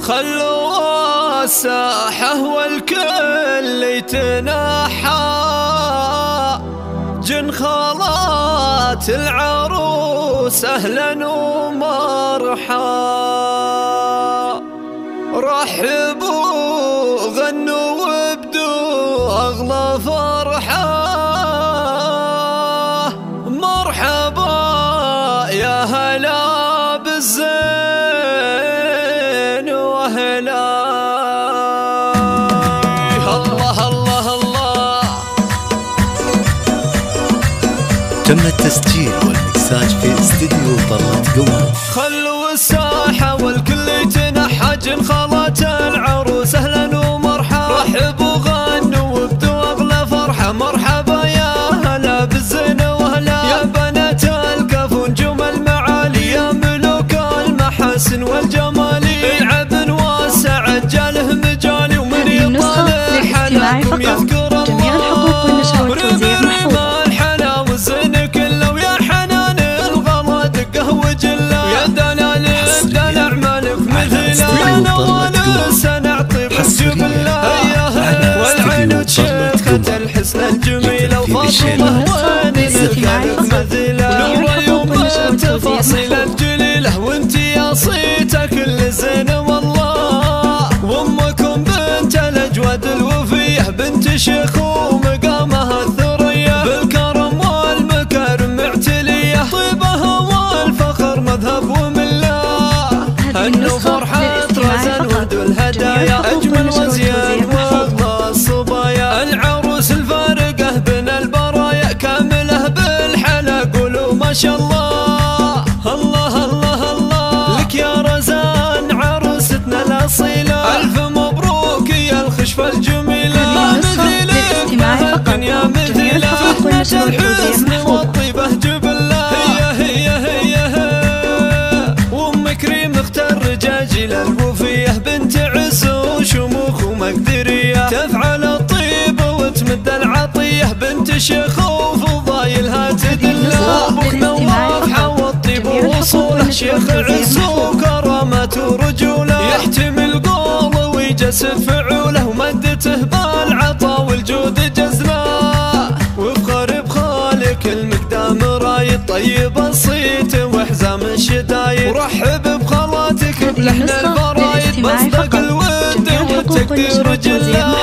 خلوا الساحة والكل يتنحى، جن خالات العروس أهلا ومرحى. رحبوا غنوا وابدوا أغلى فرحة، مرحبا يا هلا بالزين وهلا. الله الله الله. تم التسجيل والمكساج في استديو طلت قمر. خلوا الساحة والكل يتنحى، جن خالات العروس أهلا ومرحى. رحبوا غنوا وابدوا أغلى فرحة، مرحبا يا هلا بالزين وهلا. يا بنات الكف ونجوم المعالي، يا ملوك المحاسن والجمال. العب واسع جاله مجالي، ومن يطالع حلاكم يذكر الله. جميع الحقوق والنشر والتوزيع محفوظة. الحلا والزين كله، ويا حنان الغلا دقه وجله. يا دلال الدلع مالك مثله، انا ونسى نعطي بالجبله. والعين تشفت الحسن الجميله، وفاطمه وين الكلب مثله. واليوم التفاصيل الجليله، وانت يا صيتك كل زين والله. وامكم بنت الاجواد الوفيه، بنت شيخ ومقامها الثريا. بالكرم والمكارم معتليه، طيبها والفخر مذهب ومله. انه فرحه رزن ورد الهدايا، اجمل وزيان واغلى الصبايا. العروس الفارقه بين البرايا، كامله بالحلا قولوا ما شاء الله. الله الله الله لك يا رزان عروستنا الاصيله. الف مبروك يا الخشفه الجميله. مثلك ما الدنيا مثله، فتنه الحسن والطيبه جبله. هي وام كريم اختار رجاجيل الوفيه، بنت عز وشموخ ومقدريه. تفعل الطيب وتمد العطيه، بنت شيخ وفضايلها تدله. ابوك نواف حوى الطيب ووصوله، شيخ عز وكرامه ورجوله. يحتمل قوله ويجسد فعوله، ومدته بالعطا والجود جزله. وفخر بخالك المقدام رايد، طيب الصيت وحزام الشدايد. ورحب بخالاتك بلحن الفرايد، مصدق الود والتقدير جله.